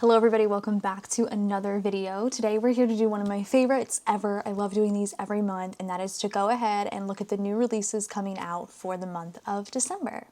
Hello everybody, welcome back to another video. Today we're here to do one of my favorites ever. I love doing these every month, and that is to go ahead and look at the new releases coming out for the month of December.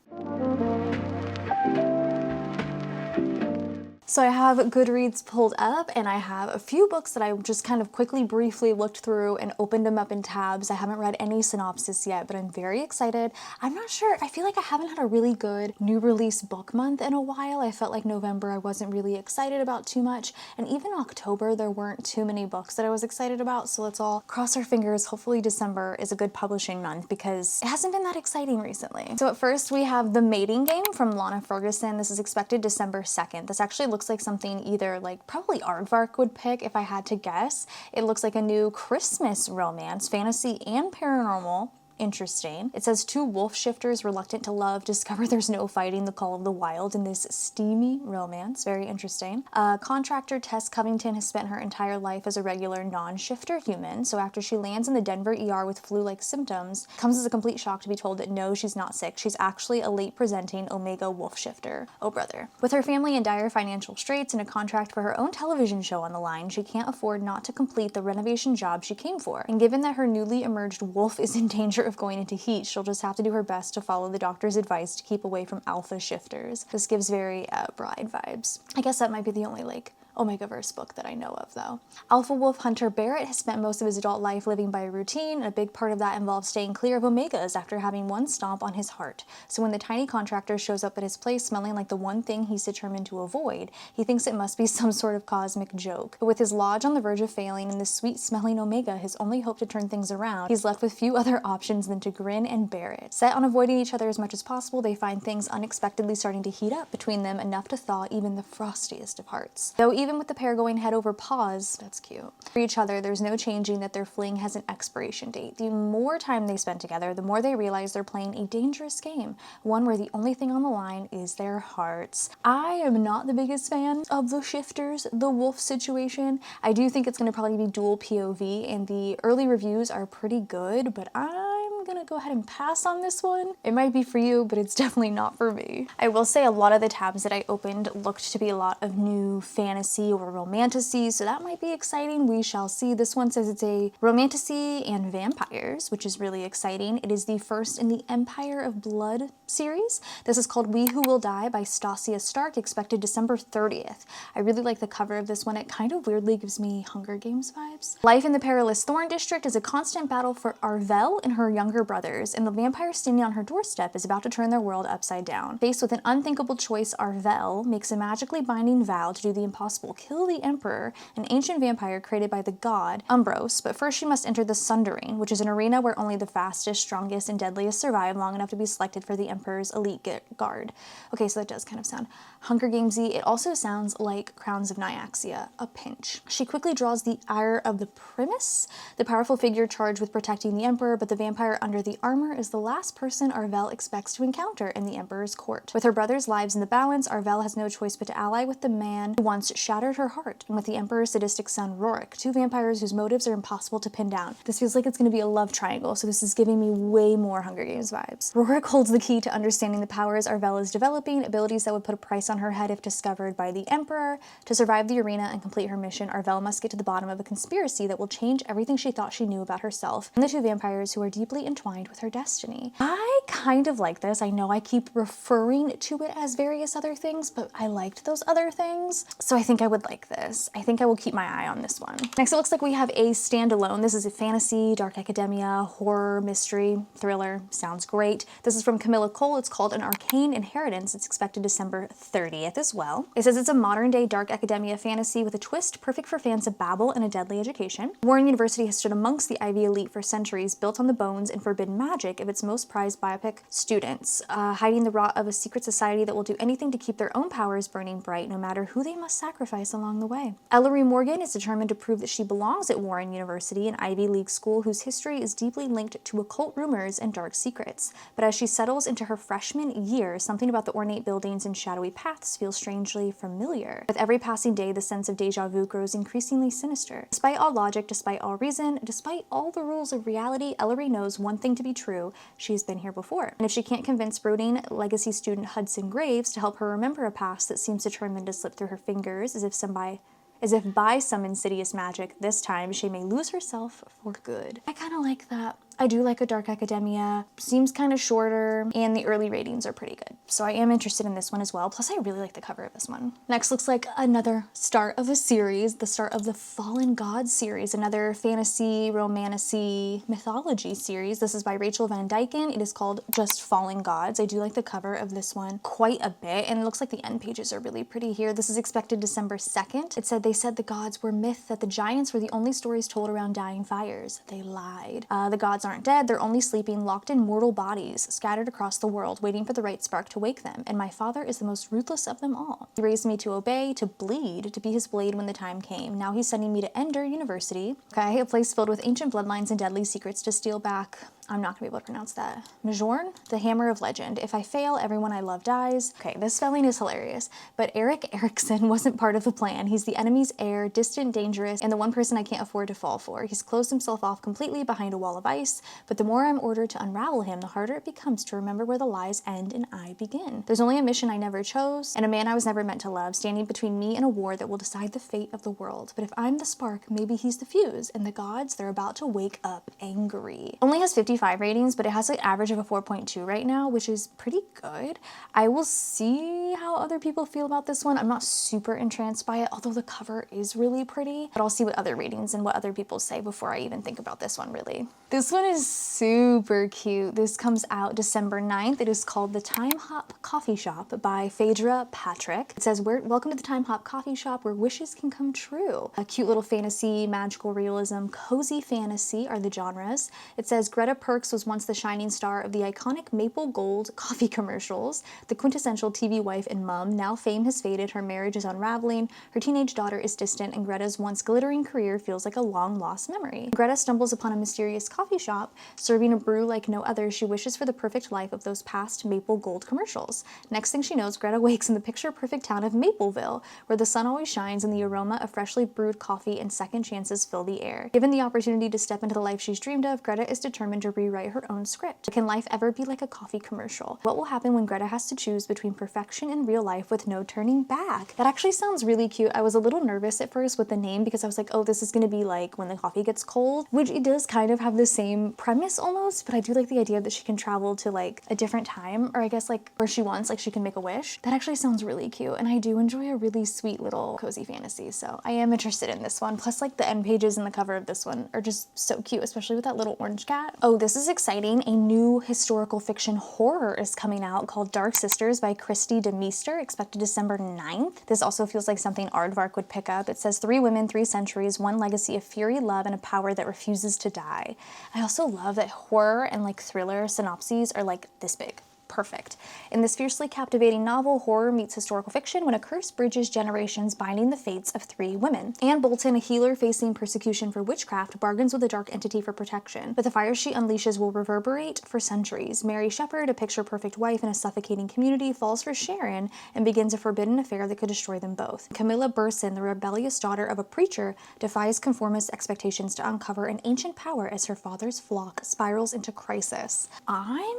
So I have Goodreads pulled up and I have a few books that I just kind of quickly, briefly looked through and opened them up in tabs. I haven't read any synopsis yet, but I'm very excited. I'm not sure, I feel like I haven't had a really good new release book month in a while. I felt like November I wasn't really excited about too much, and even October there weren't too many books that I was excited about, so let's all cross our fingers. Hopefully December is a good publishing month because it hasn't been that exciting recently. So at first we have The Mating Game from Lana Ferguson. This is expected December 2nd. This actually looks like something either like probably Aardvark would pick if I had to guess. It looks like a new Christmas romance, fantasy and paranormal. Interesting. It says two wolf shifters reluctant to love discover there's no fighting the call of the wild in this steamy romance. Very interesting. Contractor Tess Covington has spent her entire life as a regular non-shifter human, so after she lands in the Denver ER with flu-like symptoms, it comes as a complete shock to be told that no, she's not sick. She's actually a late-presenting Omega wolf shifter. Oh brother. With her family in dire financial straits and a contract for her own television show on the line, she can't afford not to complete the renovation job she came for. And given that her newly emerged wolf is in danger of going into heat, she'll just have to do her best to follow the doctor's advice to keep away from alpha shifters. This gives very Bride vibes. I guess that might be the only like Omegaverse book that I know of though. Alpha Wolf Hunter Barrett has spent most of his adult life living by a routine, and a big part of that involves staying clear of Omegas after having one stomp on his heart. So when the tiny contractor shows up at his place smelling like the one thing he's determined to avoid, he thinks it must be some sort of cosmic joke. But with his lodge on the verge of failing and this sweet-smelling Omega his only hope to turn things around, he's left with few other options than to grin and bear it. Set on avoiding each other as much as possible, they find things unexpectedly starting to heat up between them, enough to thaw even the frostiest of hearts. Though even with the pair going head over paws, that's cute, for each other, there's no changing that their fling has an expiration date. The more time they spend together, the more they realize they're playing a dangerous game, one where the only thing on the line is their hearts. I am not the biggest fan of the shifters, the wolf situation. I do think it's going to probably be dual POV, and the early reviews are pretty good, but I'm gonna go ahead and pass on this one. It might be for you, but it's definitely not for me. I will say a lot of the tabs that I opened looked to be a lot of new fantasy or romantasy, so that might be exciting. We shall see. This one says it's a romantasy and vampires, which is really exciting. It is the first in the Empire of Blood series. This is called We Who Will Die by Stasia Stark, expected December 30th. I really like the cover of this one. It kind of weirdly gives me Hunger Games vibes. Life in the Perilous Thorn District is a constant battle for Arvel and her younger brothers, and the vampire standing on her doorstep is about to turn their world upside down. Faced with an unthinkable choice, Arvel makes a magically binding vow to do the impossible, kill the Emperor, an ancient vampire created by the god Umbros, but first she must enter the Sundering, which is an arena where only the fastest, strongest, and deadliest survive long enough to be selected for the Emperor's elite guard. Okay, so that does kind of sound Hunger Gamesy. It also sounds like Crowns of Nyaxia, a pinch. She quickly draws the ire of the Primus, the powerful figure charged with protecting the Emperor, but the vampire under the armor is the last person Arvel expects to encounter in the Emperor's court. With her brother's lives in the balance, Arvel has no choice but to ally with the man who once shattered her heart, and with the Emperor's sadistic son Rorik, two vampires whose motives are impossible to pin down. This feels like it's going to be a love triangle, so this is giving me way more Hunger Games vibes. Rorik holds the key to understanding the powers Arvel is developing, abilities that would put a price on her head if discovered by the Emperor. To survive the arena and complete her mission, Arvel must get to the bottom of a conspiracy that will change everything she thought she knew about herself and the two vampires who are deeply entwined with her destiny. I kind of like this. I know I keep referring to it as various other things, but I liked those other things, so I think I would like this. I think I will keep my eye on this one. Next, it looks like we have a standalone. This is a fantasy, dark academia, horror, mystery, thriller. Sounds great. This is from Camilla Cole. It's called An Arcane Inheritance. It's expected December 30th as well. It says it's a modern-day dark academia fantasy with a twist perfect for fans of Babel and a deadly education. Warren University has stood amongst the Ivy elite for centuries, built on the bones and forbidden magic of its most prized biopic students, hiding the rot of a secret society that will do anything to keep their own powers burning bright, no matter who they must sacrifice along the way. Ellery Morgan is determined to prove that she belongs at Warren University, an Ivy League school whose history is deeply linked to occult rumors and dark secrets. But as she settles into her freshman year, something about the ornate buildings and shadowy paths feels strangely familiar. With every passing day, the sense of deja vu grows increasingly sinister. Despite all logic, despite all reason, despite all the rules of reality, Ellery knows one one thing to be true, she's been here before. And if she can't convince brooding legacy student Hudson Graves to help her remember a past that seems determined to slip through her fingers as if by some insidious magic, this time she may lose herself for good. I kind of like that. I do like A Dark Academia. Seems kind of shorter, and the early ratings are pretty good. So I am interested in this one as well. Plus, I really like the cover of this one. Next looks like another start of a series, the start of the Fallen Gods series, another fantasy, romantasy, mythology series. This is by Rachel Van Dyken. It is called Just Fallen Gods. I do like the cover of this one quite a bit, and it looks like the end pages are really pretty here. This is expected December 2nd. They said the gods were myth, that the giants were the only stories told around dying fires. They lied. The gods aren't dead, they're only sleeping, locked in mortal bodies, scattered across the world, waiting for the right spark to wake them, and my father is the most ruthless of them all. He raised me to obey, to bleed, to be his blade when the time came. Now he's sending me to Ender University, okay, a place filled with ancient bloodlines and deadly secrets to steal back, I'm not gonna be able to pronounce that, Mjorn, the Hammer of Legend. If I fail, everyone I love dies. Okay, this spelling is hilarious, but Eric Erickson wasn't part of the plan. He's the enemy's heir, distant, dangerous, and the one person I can't afford to fall for. He's closed himself off completely behind a wall of ice, but the more I'm ordered to unravel him, the harder it becomes to remember where the lies end and I begin. There's only a mission I never chose, and a man I was never meant to love, standing between me and a war that will decide the fate of the world. But if I'm the spark, maybe he's the fuse, and the gods, they're about to wake up angry. Only has 55 ratings, but it has an average of a 4.2 right now, which is pretty good. I will see how other people feel about this one. I'm not super entranced by it, although the cover is really pretty, but I'll see what other ratings and what other people say before I even think about this one, really. This one is super cute. This comes out December 9th. It is called The Time Hop Coffee Shop by Phaedra Patrick. It says, welcome to the Time Hop Coffee Shop where wishes can come true. A cute little fantasy, magical realism, cozy fantasy are the genres. It says Greta Perks was once the shining star of the iconic maple gold coffee commercials, the quintessential TV wife and mom. Now fame has faded, her marriage is unraveling, her teenage daughter is distant, and Greta's once glittering career feels like a long lost memory. Greta stumbles upon a mysterious coffee shop, serving a brew like no other. She wishes for the perfect life of those past maple gold commercials. Next thing she knows, Greta wakes in the picture-perfect town of Mapleville, where the sun always shines and the aroma of freshly brewed coffee and second chances fill the air. Given the opportunity to step into the life she's dreamed of, Greta is determined to rewrite her own script. Can life ever be like a coffee commercial? What will happen when Greta has to choose between perfection and real life with no turning back? That actually sounds really cute. I was a little nervous at first with the name because I was like, oh, this is gonna be like When the Coffee Gets Cold, which it does kind of have the same premise almost, but I do like the idea that she can travel to like a different time, or I guess like where she wants, like she can make a wish. That actually sounds really cute, and I do enjoy a really sweet little cozy fantasy, so I am interested in this one. Plus, like the end pages and the cover of this one are just so cute, especially with that little orange cat. Oh, this is exciting. A new historical fiction horror is coming out called Dark Sisters by Christy DeMeester, expected December 9th. This also feels like something Aardvark would pick up. It says 3 women, 3 centuries, 1 legacy of fury, love, and a power that refuses to die. I also love that horror and like thriller synopses are like this big. Perfect. In this fiercely captivating novel, horror meets historical fiction when a curse bridges generations, binding the fates of 3 women. Anne Bolton, a healer facing persecution for witchcraft, bargains with a dark entity for protection, but the fire she unleashes will reverberate for centuries. Mary Shepherd, a picture-perfect wife in a suffocating community, falls for Sharon and begins a forbidden affair that could destroy them both. Camilla Burson, the rebellious daughter of a preacher, defies conformist expectations to uncover an ancient power as her father's flock spirals into crisis. I'm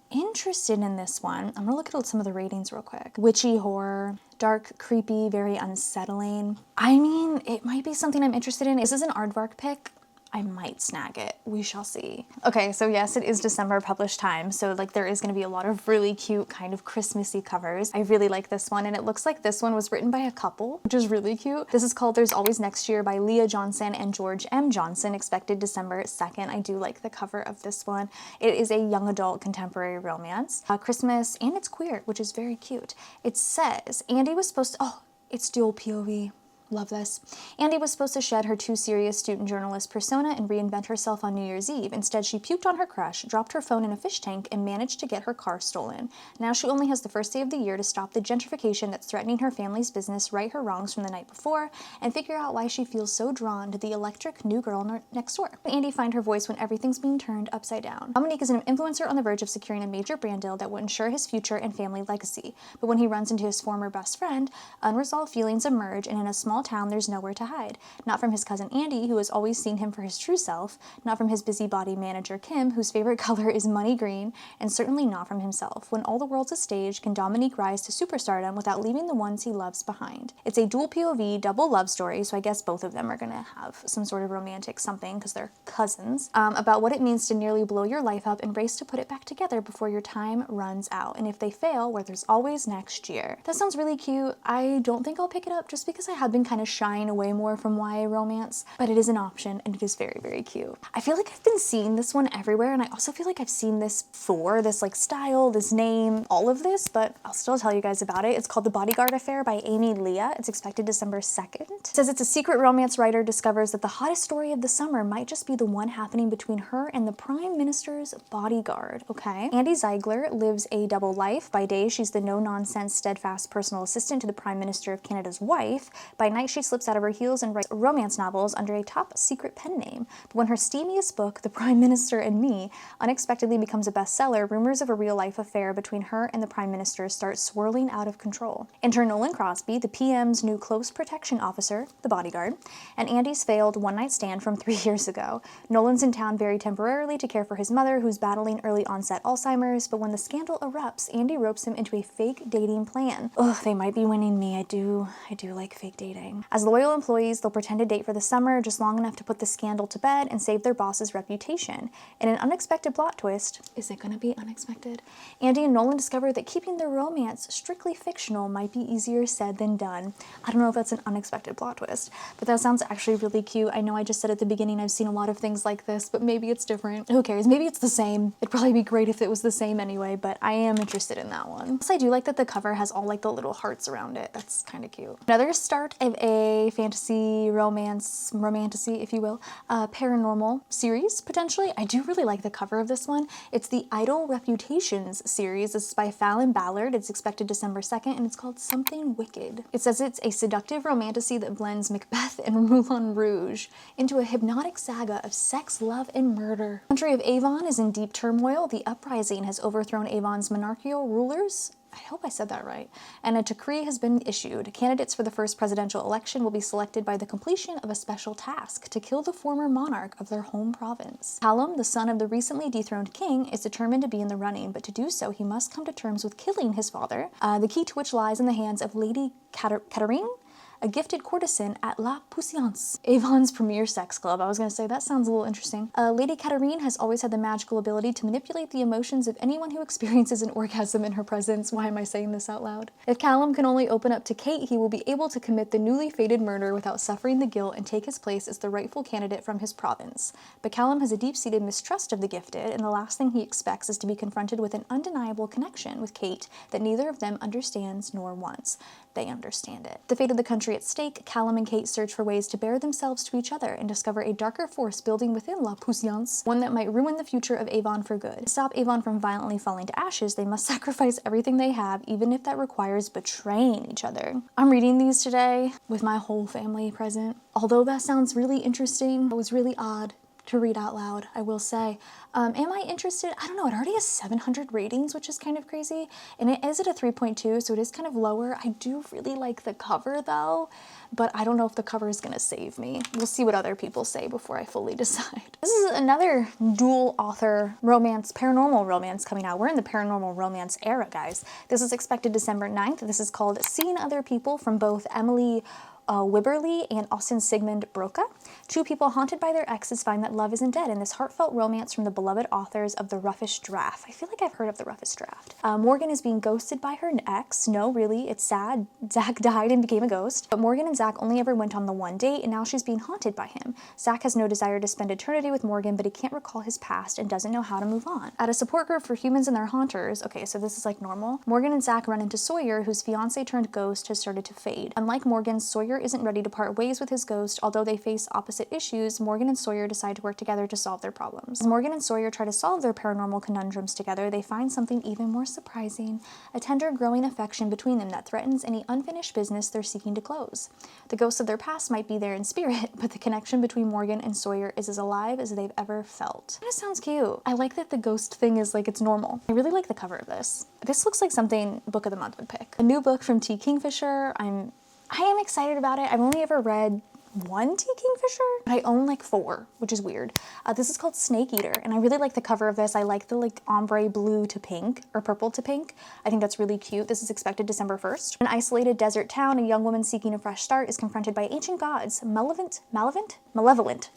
interested in this one. I'm gonna look at some of the ratings real quick. Witchy horror, dark, creepy, very unsettling. I mean, it might be something I'm interested in. This is an Aardvark pick. I might snag it. We shall see. Okay, so yes, it is December published time, so like there is going to be a lot of really cute kind of Christmassy covers. I really like this one, and it looks like this one was written by a couple, which is really cute. This is called There's Always Next Year by Leah Johnson and George M. Johnson, expected December 2nd. I do like the cover of this one. It is a young adult contemporary romance, Christmas, and it's queer, which is very cute. It says Andy was supposed to, oh, it's dual POV. Love this. Andy was supposed to shed her too serious student journalist persona and reinvent herself on New Year's Eve. Instead, she puked on her crush, dropped her phone in a fish tank, and managed to get her car stolen. Now she only has the first day of the year to stop the gentrification that's threatening her family's business, right her wrongs from the night before, and figure out why she feels so drawn to the electric new girl next door. Andy find her voice when everything's being turned upside down. Dominique is an influencer on the verge of securing a major brand deal that will ensure his future and family legacy. But when he runs into his former best friend, unresolved feelings emerge, and in a small small town, there's nowhere to hide. Not from his cousin Andy, who has always seen him for his true self, not from his busybody manager Kim, whose favorite color is money green, and certainly not from himself. When all the world's a stage, can Dominique rise to superstardom without leaving the ones he loves behind? It's a dual POV, double love story, so I guess both of them are gonna have some sort of romantic something because they're cousins, about what it means to nearly blow your life up and race to put it back together before your time runs out. And if they fail, where there's always next year. That sounds really cute. I don't think I'll pick it up just because I have been kind of shying away more from YA romance, but it is an option and it is very, very cute. I feel like I've been seeing this one everywhere, and I also feel like I've seen this before, this like style, this name, all of this, but I'll still tell you guys about it. It's called The Bodyguard Affair by Amy Leah. It's expected December 2nd. It says it's a secret romance writer discovers that the hottest story of the summer might just be the one happening between her and the Prime Minister's bodyguard, okay? Andy Ziegler lives a double life. By day, she's the no-nonsense, steadfast personal assistant to the Prime Minister of Canada's wife. By night, she slips out of her heels and writes romance novels under a top-secret pen name. But when her steamiest book, The Prime Minister and Me, unexpectedly becomes a bestseller, rumors of a real-life affair between her and the Prime Minister start swirling out of control. Enter Nolan Crosby, the PM's new close protection officer, the bodyguard, and Andy's failed one-night stand from 3 years ago. Nolan's in town very temporarily to care for his mother, who's battling early-onset Alzheimer's, but when the scandal erupts, Andy ropes him into a fake dating plan. Ugh, they might be winning me. I do like fake dating. As loyal employees, they'll pretend to date for the summer, just long enough to put the scandal to bed and save their boss's reputation. In an unexpected plot twist, is it gonna be unexpected? Andy and Nolan discover that keeping their romance strictly fictional might be easier said than done. I don't know if that's an unexpected plot twist, but that sounds actually really cute. I know I just said at the beginning I've seen a lot of things like this, but maybe it's different. Who cares? Maybe it's the same. It'd probably be great if it was the same anyway, but I am interested in that one. Plus, I do like that the cover has all like the little hearts around it. That's kind of cute. Another start of a fantasy romance, romantasy, if you will, paranormal series, potentially. I do really like the cover of this one. It's the Idle Reputations series. This is by Fallon Ballard. It's expected December 2nd, and it's called Something Wicked. It says it's a seductive romantasy that blends Macbeth and Moulin Rouge into a hypnotic saga of sex, love, and murder. The country of Avon is in deep turmoil. The uprising has overthrown Avon's monarchical rulers. I hope I said that right. And a decree has been issued. Candidates for the first presidential election will be selected by the completion of a special task to kill the former monarch of their home province. Callum, the son of the recently dethroned king, is determined to be in the running, but to do so, he must come to terms with killing his father, the key to which lies in the hands of Lady Katarine, a gifted courtesan at La Puissance, Avon's premier sex club. I was gonna say, that sounds a little interesting. Lady Katarine has always had the magical ability to manipulate the emotions of anyone who experiences an orgasm in her presence. Why am I saying this out loud? If Callum can only open up to Kate, he will be able to commit the newly fated murder without suffering the guilt and take his place as the rightful candidate from his province. But Callum has a deep-seated mistrust of the gifted, and the last thing he expects is to be confronted with an undeniable connection with Kate that neither of them understands nor wants. They understand it. The fate of the country at stake, Callum and Kate search for ways to bear themselves to each other and discover a darker force building within La Puissance, one that might ruin the future of Avon for good. To stop Avon from violently falling to ashes, they must sacrifice everything they have, even if that requires betraying each other. I'm reading these today with my whole family present. Although that sounds really interesting, it was really odd to read out loud, I will say. Am I interested? I don't know, it already has 700 ratings, which is kind of crazy, and it is at a 3.2, so it is kind of lower. I do really like the cover though, but I don't know if the cover is gonna save me. We'll see what other people say before I fully decide. This is another dual author romance, paranormal romance coming out. We're in the paranormal romance era, guys. This is expected December 9th. This is called Seeing Other People from both Emily Wibberley and Austin Sigmund Broca. Two people haunted by their exes find that love isn't dead in this heartfelt romance from the beloved authors of The Roughest Draft. I feel like I've heard of The Roughest Draft. Morgan is being ghosted by her ex. No, really, it's sad. Zach died and became a ghost. But Morgan and Zach only ever went on the one date, and now she's being haunted by him. Zach has no desire to spend eternity with Morgan, but he can't recall his past and doesn't know how to move on. At a support group for humans and their haunters, okay, so this is like normal, Morgan and Zach run into Sawyer, whose fiance turned ghost has started to fade. Unlike Morgan, Sawyer isn't ready to part ways with his ghost. Although they face opposite issues, Morgan and Sawyer decide to work together to solve their problems. As Morgan and Sawyer try to solve their paranormal conundrums together, they find something even more surprising, a tender, growing affection between them that threatens any unfinished business they're seeking to close. The ghosts of their past might be there in spirit, but the connection between Morgan and Sawyer is as alive as they've ever felt. That sounds cute. I like that the ghost thing is like, it's normal. I really like the cover of this. This looks like something Book of the Month would pick. A new book from T. Kingfisher. I'm I am excited about it. I've only ever read one Tea Kingfisher, but I own like 4, which is weird. This is called Snake Eater, and I really like the cover of this. I like the like ombre blue to pink, or purple to pink. I think that's really cute. This is expected December 1st. In an isolated desert town, a young woman seeking a fresh start is confronted by ancient gods, malevolent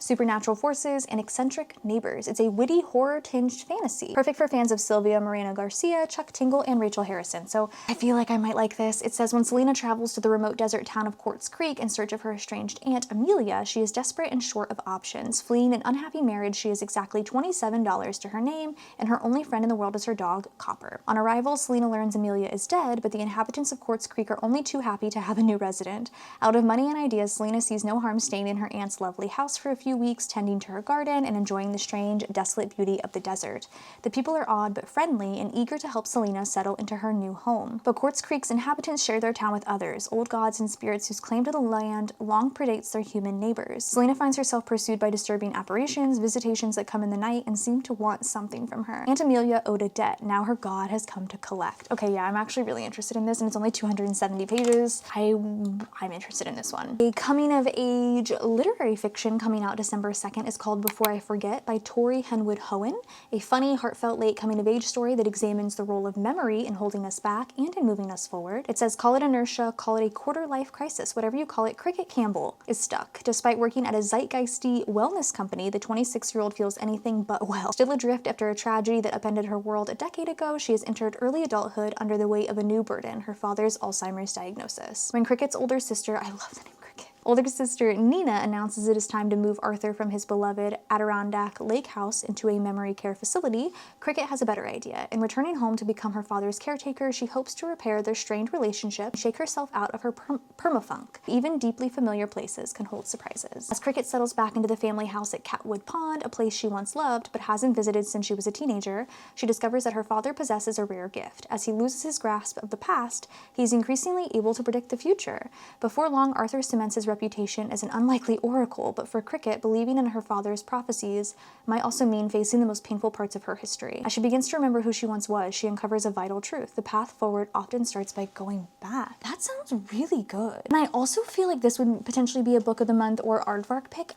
supernatural forces, and eccentric neighbors. It's a witty, horror-tinged fantasy. Perfect for fans of Sylvia Moreno Garcia, Chuck Tingle, and Rachel Harrison. So I feel like I might like this. It says, when Selena travels to the remote desert town of Quartz Creek in search of her estranged aunt, Amelia, she is desperate and short of options. Fleeing an unhappy marriage, she has exactly $27 to her name, and her only friend in the world is her dog, Copper. On arrival, Selena learns Amelia is dead, but the inhabitants of Quartz Creek are only too happy to have a new resident. Out of money and ideas, Selena sees no harm staying in her aunt's lovely house for a few weeks, tending to her garden and enjoying the strange, desolate beauty of the desert. The people are odd but friendly and eager to help Selena settle into her new home. But Quartz Creek's inhabitants share their town with others, old gods and spirits whose claim to the land long predates their human neighbors. Selena finds herself pursued by disturbing apparitions, visitations that come in the night and seem to want something from her. Aunt Amelia owed a debt. Now her god has come to collect. Okay, yeah, I'm actually really interested in this, and it's only 270 pages. I'm interested in this one. A coming-of-age literary fiction coming out December 2nd is called Before I Forget by Tori Henwood Hohen, a funny, heartfelt late coming-of-age story that examines the role of memory in holding us back and in moving us forward. It says, call it inertia, call it a quarter-life crisis, whatever you call it, Cricket Campbell is stuck. Despite working at a zeitgeisty wellness company, the 26-year-old feels anything but well. Still adrift after a tragedy that upended her world a decade ago, she has entered early adulthood under the weight of a new burden, her father's Alzheimer's diagnosis. When Cricket's older sister, I love the name Cricket, older sister Nina announces it is time to move Arthur from his beloved Adirondack Lake house into a memory care facility, Cricket has a better idea. In returning home to become her father's caretaker, she hopes to repair their strained relationship and shake herself out of her permafunk. Even deeply familiar places can hold surprises. As Cricket settles back into the family house at Catwood Pond, a place she once loved but hasn't visited since she was a teenager, she discovers that her father possesses a rare gift. As he loses his grasp of the past, he's increasingly able to predict the future. Before long, Arthur cements his reputation as an unlikely oracle, but for Cricket, believing in her father's prophecies might also mean facing the most painful parts of her history. As she begins to remember who she once was, she uncovers a vital truth. The path forward often starts by going back. That sounds really good. And I also feel like this would potentially be a book of the month or aardvark pick.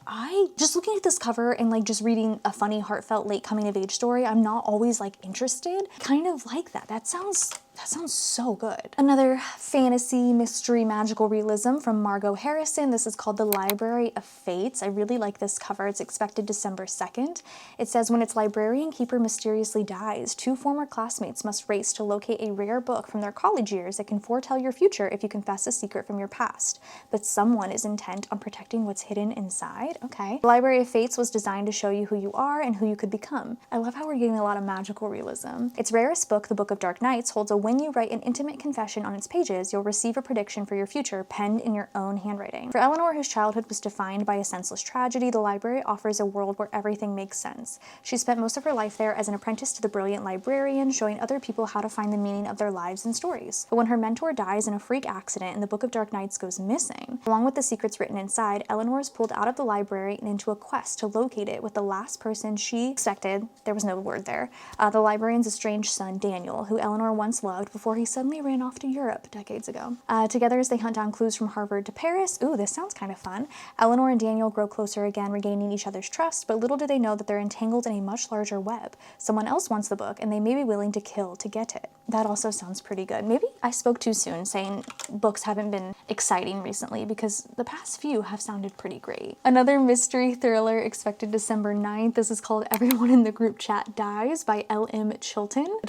Just looking at this cover and like just reading a funny, heartfelt, late coming of age story, I'm not always like interested. Kind of like that. That sounds so good. Another fantasy, mystery, magical realism from Margot Harrison. This is called The Library of Fates. I really like this cover. It's expected December 2nd. It says, when its librarian keeper mysteriously dies, 2 former classmates must race to locate a rare book from their college years that can foretell your future if you confess a secret from your past. But someone is intent on protecting what's hidden inside. Okay. The Library of Fates was designed to show you who you are and who you could become. I love how we're getting a lot of magical realism. Its rarest book, The Book of Dark Nights, holds a when you write an intimate confession on its pages, you'll receive a prediction for your future penned in your own handwriting. For Eleanor, whose childhood was defined by a senseless tragedy, the library offers a world where everything makes sense. She spent most of her life there as an apprentice to the brilliant librarian, showing other people how to find the meaning of their lives and stories. But when her mentor dies in a freak accident and the Book of Dark Nights goes missing, along with the secrets written inside, Eleanor is pulled out of the library and into a quest to locate it with the last person she expected, there was no word there, the librarian's estranged son, Daniel, who Eleanor once loved before he suddenly ran off to Europe decades ago. Together as they hunt down clues from Harvard to Paris, ooh, this sounds kind of fun, Eleanor and Daniel grow closer again, regaining each other's trust, but little do they know that they're entangled in a much larger web. Someone else wants the book, and they may be willing to kill to get it. That also sounds pretty good. Maybe I spoke too soon saying books haven't been exciting recently, because the past few have sounded pretty great. Another mystery thriller expected December 9th. This is called Everyone in the Group Chat Dies by L.M. Chilton. A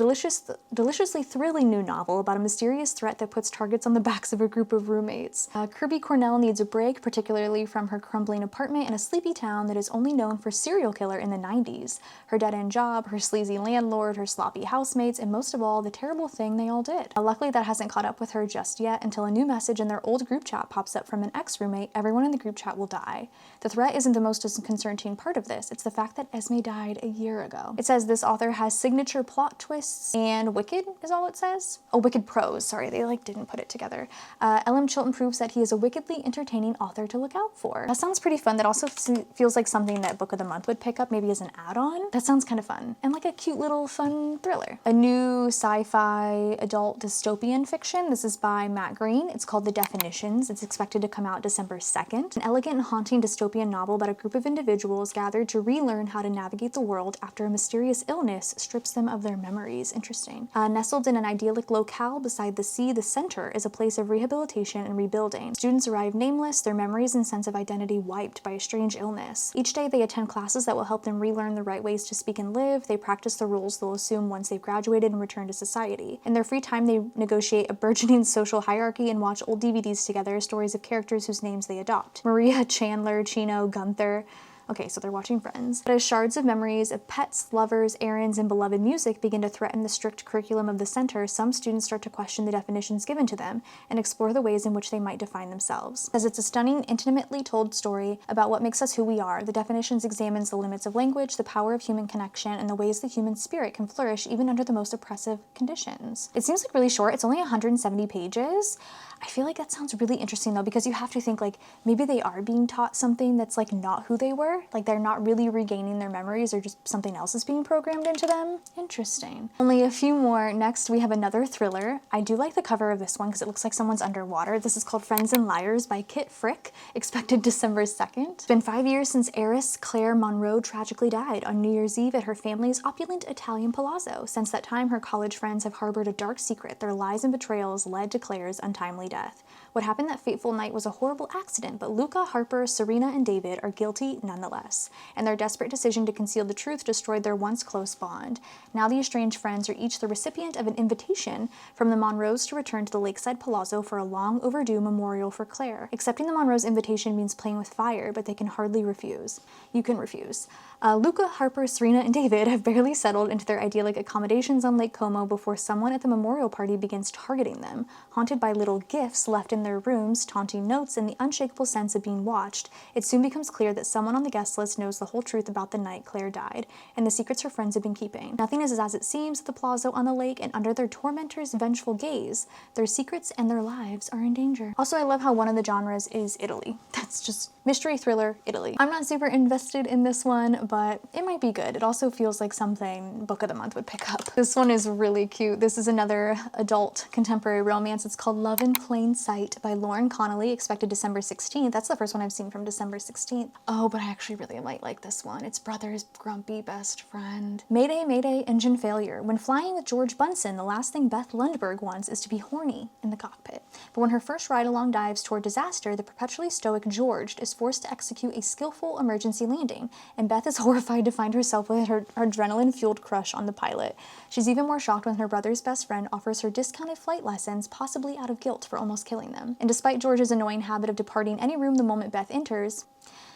deliciously thrilling new novel about a mysterious threat that puts targets on the backs of a group of roommates. Kirby Cornell needs a break, particularly from her crumbling apartment in a sleepy town that is only known for serial killer in the 90s. Her dead-end job, her sleazy landlord, her sloppy housemates, and most of all, the terrible thing they all did. Luckily, that hasn't caught up with her just yet until a new message in their old group chat pops up from an ex-roommate. Everyone in the group chat will die. The threat isn't the most disconcerting part of this. It's the fact that Esme died a year ago. It says this author has signature plot twists and wicked is all it says. says? Oh, wicked prose. Sorry, they like didn't put it together. L.M. Chilton proves that he is a wickedly entertaining author to look out for. That sounds pretty fun. That also feels like something that Book of the Month would pick up, maybe as an add-on. That sounds kind of fun. And like a cute little fun thriller. A new sci-fi adult dystopian fiction. This is by Matt Green. It's called The Definitions. It's expected to come out December 2nd. An elegant and haunting dystopian novel about a group of individuals gathered to relearn how to navigate the world after a mysterious illness strips them of their memories. Interesting. Nestled in an idyllic locale beside the sea, the center is a place of rehabilitation and rebuilding. Students arrive nameless, their memories and sense of identity wiped by a strange illness. Each day they attend classes that will help them relearn the right ways to speak and live. They practice the rules they'll assume once they've graduated and return to society. In their free time, they negotiate a burgeoning social hierarchy and watch old DVDs together, stories of characters whose names they adopt. Maria, Chandler, Chino, Gunther. Okay, so they're watching Friends. But as shards of memories of pets, lovers, errands, and beloved music begin to threaten the strict curriculum of the center, some students start to question the definitions given to them and explore the ways in which they might define themselves. As it's a stunning, intimately told story about what makes us who we are, The Definitions examines the limits of language, the power of human connection, and the ways the human spirit can flourish even under the most oppressive conditions. It seems like really short. It's only 170 pages. I feel like that sounds really interesting though, because you have to think like maybe they are being taught something that's like not who they were. Like they're not really regaining their memories or just something else is being programmed into them. Interesting. Only a few more. Next, we have another thriller. I do like the cover of this one because it looks like someone's underwater. This is called Friends and Liars by Kit Frick, expected December 2nd. It's been 5 years since heiress Claire Monroe tragically died on New Year's Eve at her family's opulent Italian palazzo. Since that time, her college friends have harbored a dark secret. Their lies and betrayals led to Claire's untimely death. What happened that fateful night was a horrible accident, but Luca, Harper, Serena, and David are guilty nonetheless, and their desperate decision to conceal the truth destroyed their once close bond. Now the estranged friends are each the recipient of an invitation from the Monroes to return to the lakeside palazzo for a long overdue memorial for Claire. Accepting the Monroes' invitation means playing with fire, but they can hardly refuse. You can refuse. Luca, Harper, Serena, and David have barely settled into their idyllic accommodations on Lake Como before someone at the memorial party begins targeting them. Haunted by little gifts left in their rooms, taunting notes, and the unshakable sense of being watched, it soon becomes clear that someone on the guest list knows the whole truth about the night Claire died, and the secrets her friends have been keeping. Nothing is as it seems at the palazzo on the lake, and under their tormentors' vengeful gaze, their secrets and their lives are in danger. Also, I love how one of the genres is Italy. That's just mystery, thriller, Italy. I'm not super invested in this one, but it might be good. It also feels like something Book of the Month would pick up. This one is really cute. This is another adult contemporary romance. It's called Love in Plain Sight by Lauren Connolly, expected December 16th. That's the first one I've seen from December 16th. Oh, but I actually really might like this one. It's Brother's grumpy best friend. Mayday, mayday, engine failure. When flying with George Bunsen, the last thing Beth Lundberg wants is to be horny in the cockpit. But when her first ride-along dives toward disaster, the perpetually stoic George is forced to execute a skillful emergency landing, and Beth is horrified to find herself with her adrenaline-fueled crush on the pilot. She's even more shocked when her brother's best friend offers her discounted flight lessons, possibly out of guilt for almost killing them. And despite George's annoying habit of departing any room the moment Beth enters,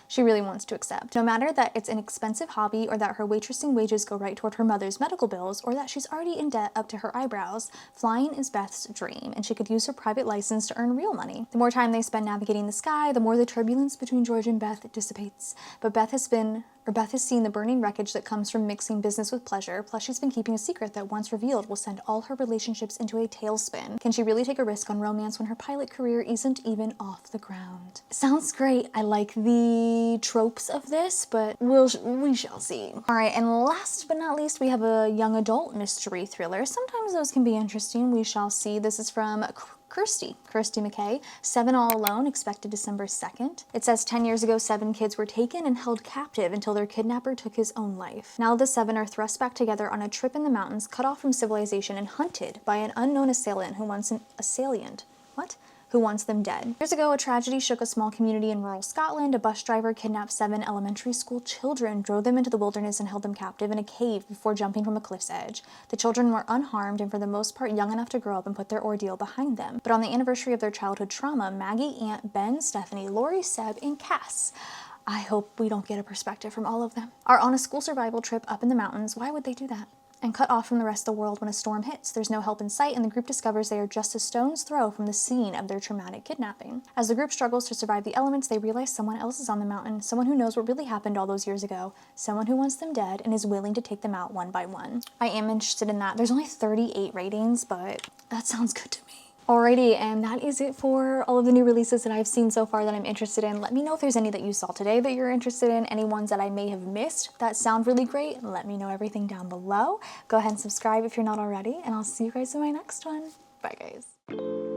she really wants to accept. No matter that it's an expensive hobby, or that her waitressing wages go right toward her mother's medical bills, or that she's already in debt up to her eyebrows, flying is Beth's dream, and she could use her private license to earn real money. The more time they spend navigating the sky, the more the turbulence between George and Beth dissipates. But Beth has seen the burning wreckage that comes from mixing business with pleasure, plus she's been keeping a secret that once revealed will send all her relationships into a tailspin. Can she really take a risk on romance when her pilot career isn't even off the ground? Sounds great. I like the tropes of this, but we shall see. All right, and last but not least, we have a young adult mystery thriller. Sometimes those can be interesting. We shall see. This is from Kirsty McKay, 7 All Alone, expected December 2nd. It says 10 years ago, 7 kids were taken and held captive until their kidnapper took his own life. Now the 7 are thrust back together on a trip in the mountains, cut off from civilization and hunted by an unknown assailant who wants who wants them dead. Years ago, a tragedy shook a small community in rural Scotland. A bus driver kidnapped 7 elementary school children, drove them into the wilderness, and held them captive in a cave before jumping from a cliff's edge. The children were unharmed and for the most part young enough to grow up and put their ordeal behind them. But on the anniversary of their childhood trauma, Maggie, Aunt, Ben, Stephanie, Lori, Seb, and Cass, I hope we don't get a perspective from all of them, are on a school survival trip up in the mountains. Why would they do that? and cut off from the rest of the world when a storm hits. There's no help in sight, and the group discovers they are just a stone's throw from the scene of their traumatic kidnapping. As the group struggles to survive the elements, they realize someone else is on the mountain, someone who knows what really happened all those years ago, someone who wants them dead and is willing to take them out one by one. I am interested in that. There's only 38 ratings, but that sounds good to me. Alrighty, and that is it for all of the new releases that I've seen so far that I'm interested in. Let me know if there's any that you saw today that you're interested in, any ones that I may have missed that sound really great. Let me know everything down below. Go ahead and subscribe if you're not already, and I'll see you guys in my next one. Bye, guys.